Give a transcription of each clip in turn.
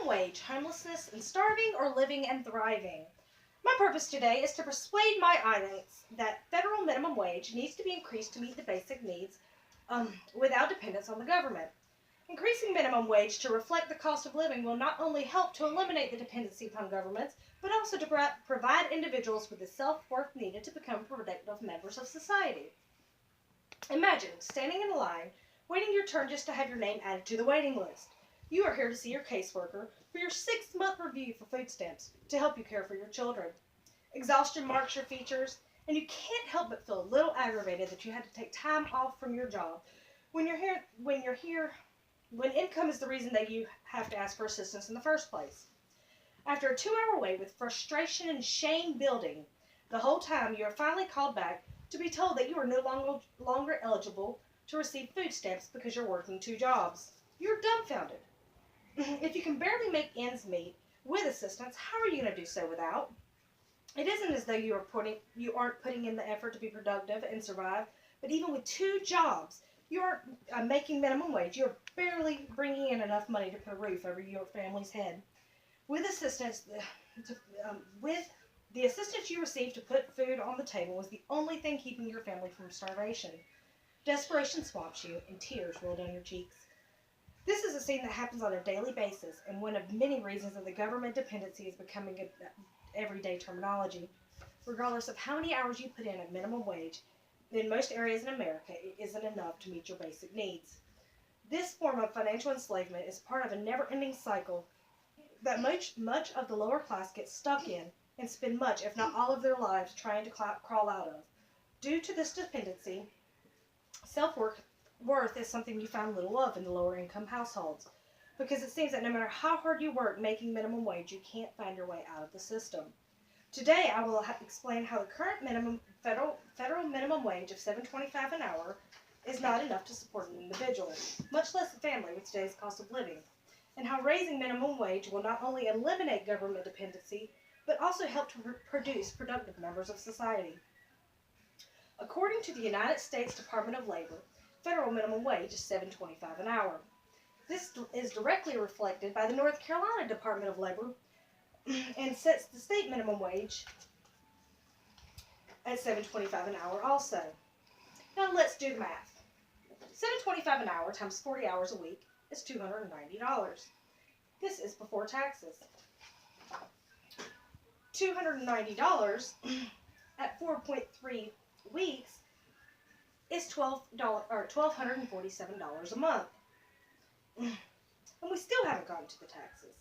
wage, homelessness, and starving or living and thriving. My purpose today is to persuade my audience that federal minimum wage needs to be increased to meet the basic needs without dependence on the government. Increasing minimum wage to reflect the cost of living will not only help to eliminate the dependency upon governments, but also to provide individuals with the self-worth needed to become productive members of society. Imagine standing in a line, waiting your turn just to have your name added to the waiting list. You are here to see your caseworker for your 6-month review for food stamps to help you care for your children. Exhaustion marks your features, and you can't help but feel a little aggravated that you had to take time off from your job when income is the reason that you have to ask for assistance in the first place. After a 2-hour wait with frustration and shame building, the whole time you are finally called back to be told that you are no longer eligible to receive food stamps because you're working 2 jobs. You're dumbfounded. If you can barely make ends meet with assistance, how are you going to do so without? It isn't as though you aren't putting in the effort to be productive and survive, but even with 2 jobs, you aren't making minimum wage. You're barely bringing in enough money to put a roof over your family's head. With the assistance you received to put food on the table was the only thing keeping your family from starvation. Desperation swamps you, and tears roll down your cheeks. This is a scene that happens on a daily basis, and one of many reasons that the government dependency is becoming an everyday terminology. Regardless of how many hours you put in at minimum wage, in most areas in America, it isn't enough to meet your basic needs. This form of financial enslavement is part of a never-ending cycle that much of the lower class gets stuck in and spend much, if not all of their lives, trying to crawl out of. Due to this dependency, self-worth is something you find little of in the lower-income households, because it seems that no matter how hard you work making minimum wage, you can't find your way out of the system. Today, I will explain how the current federal minimum wage of $7.25 an hour is not enough to support an individual, much less a family with today's cost of living, and how raising minimum wage will not only eliminate government dependency, but also help to produce productive members of society. According to the United States Department of Labor, federal minimum wage is $7.25 an hour. This is directly reflected by the North Carolina Department of Labor and sets the state minimum wage at $7.25 an hour also. Now let's do the math. $7.25 an hour times 40 hours a week is $290. This is before taxes. $290 at 4.3 weeks is $1,247 a month. And we still haven't gotten to the taxes.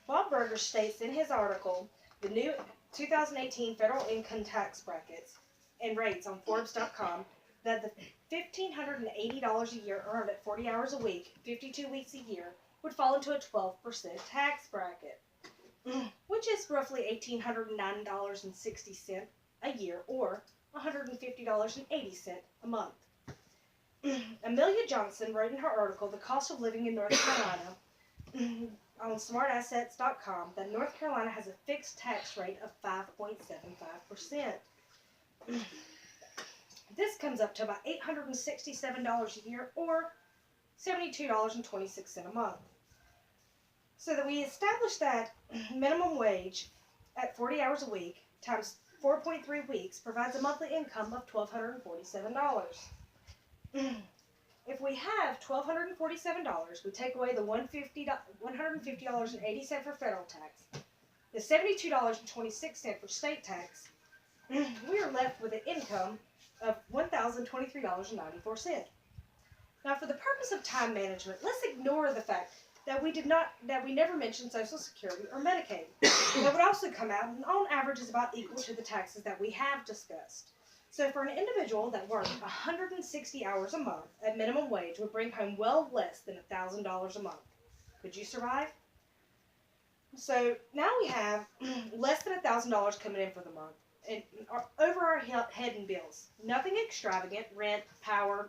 Bob Berger states in his article, the new 2018 federal income tax brackets and rates on Forbes.com, that the $1,580 a year earned at 40 hours a week, 52 weeks a year, would fall into a 12% tax bracket, which is roughly $1,809.60 a year, or $150.80 a month. Amelia Johnson wrote in her article, The Cost of Living in North Carolina, on smartassets.com, that North Carolina has a fixed tax rate of 5.75%. This comes up to about $867 a year, or $72.26 a month. So that we establish that minimum wage at 40 hours a week times 4.3 weeks provides a monthly income of $1,247. If we have $1,247, we take away the $150.80 for federal tax, the $72.26 for state tax, we are left with an income of $1,023.94. Now, for the purpose of time management, let's ignore the fact that we never mentioned Social Security or Medicaid. That would also come out, and on average is about equal to the taxes that we have discussed. So for an individual that worked 160 hours a month at minimum wage would bring home well less than $1,000 a month. Could you survive? So now we have less than $1,000 coming in for the month, and over our head in bills. Nothing extravagant, rent, power,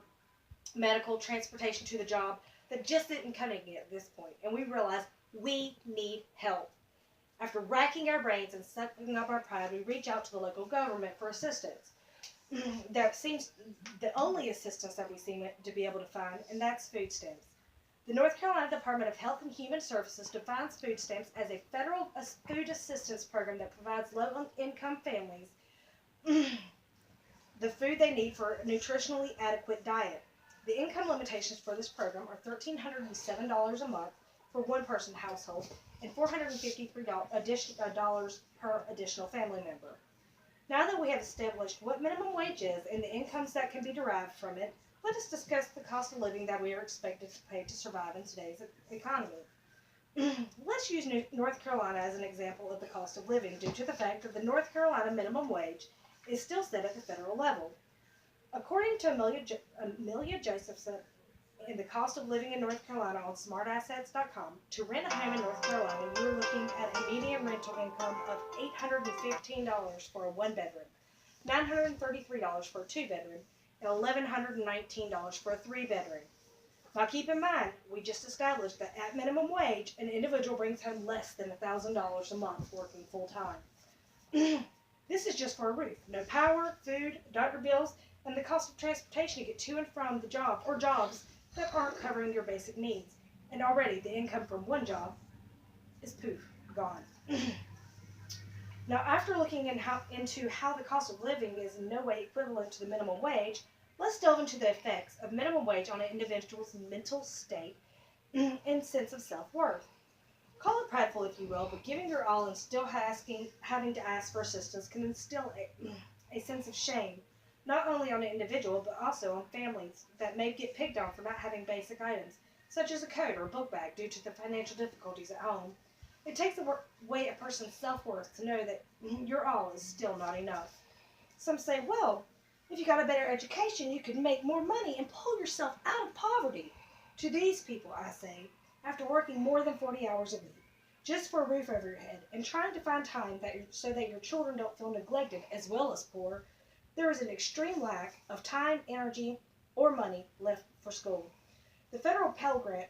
medical, transportation to the job, that just isn't cutting it at this point. And we realize we need help. After racking our brains and sucking up our pride, we reach out to the local government for assistance. that seems the only assistance that we seem to be able to find, and that's food stamps. The North Carolina Department of Health and Human Services defines food stamps as a federal food assistance program that provides low-income families the food they need for a nutritionally adequate diet. The income limitations for this program are $1,307 a month for one-person household and $453 per additional family member. Now that we have established what minimum wage is and the incomes that can be derived from it, let us discuss the cost of living that we are expected to pay to survive in today's economy. Let's use North Carolina as an example of the cost of living due to the fact that the North Carolina minimum wage is still set at the federal level. According to Amelia Josephson in the cost of living in North Carolina on smartassets.com, to rent a home in North Carolina, you are looking at a median rental income of $815 for a one-bedroom, $933 for a two-bedroom, and $1,119 for a three-bedroom. Now keep in mind, we just established that at minimum wage, an individual brings home less than $1,000 a month working full-time. This is just for a roof. No power, food, doctor bills, and the cost of transportation to get to and from the job or jobs that aren't covering your basic needs. And already the income from one job is poof, gone. Now, after looking into how the cost of living is in no way equivalent to the minimum wage, let's delve into the effects of minimum wage on an individual's mental state and sense of self-worth. Call it prideful if you will, but giving your all and still having to ask for assistance can instill a sense of shame, not only on an individual, but also on families that may get picked on for not having basic items, such as a coat or a book bag due to the financial difficulties at home. It takes away a person's self-worth to know that your all is still not enough. Some say, well, if you got a better education, you could make more money and pull yourself out of poverty. To these people, I say, after working more than 40 hours a week, just for a roof over your head, and trying to find time so that your children don't feel neglected as well as poor, there is an extreme lack of time, energy, or money left for school. The federal Pell Grant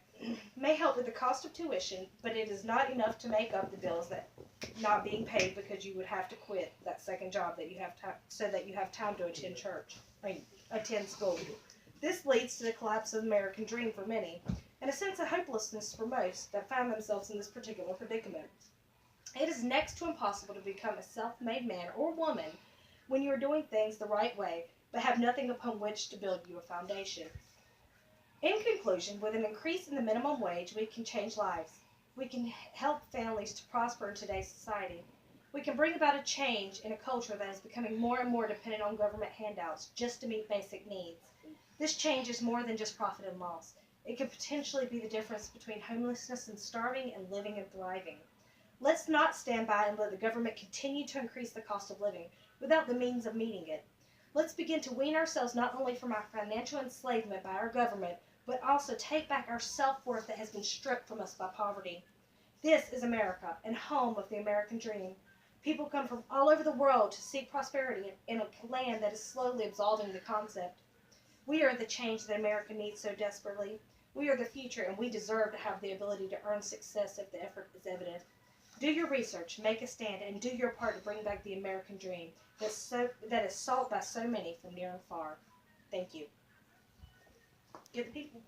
may help with the cost of tuition, but it is not enough to make up the bills that not being paid because you would have to quit that second job that you have so that you have time to attend school. This leads to the collapse of the American dream for many, and a sense of hopelessness for most that find themselves in this particular predicament. It is next to impossible to become a self-made man or woman when you are doing things the right way, but have nothing upon which to build you a foundation. In conclusion, with an increase in the minimum wage, we can change lives. We can help families to prosper in today's society. We can bring about a change in a culture that is becoming more and more dependent on government handouts just to meet basic needs. This change is more than just profit and loss. It could potentially be the difference between homelessness and starving and living and thriving. Let's not stand by and let the government continue to increase the cost of living without the means of meeting it. Let's begin to wean ourselves not only from our financial enslavement by our government, but also take back our self-worth that has been stripped from us by poverty. This is America, and home of the American dream. People come from all over the world to seek prosperity in a land that is slowly absolving the concept. We are the change that America needs so desperately. We are the future, and we deserve to have the ability to earn success if the effort is evident. Do your research, make a stand, and do your part to bring back the American dream that is sought by so many from near and far. Thank you. Give the people.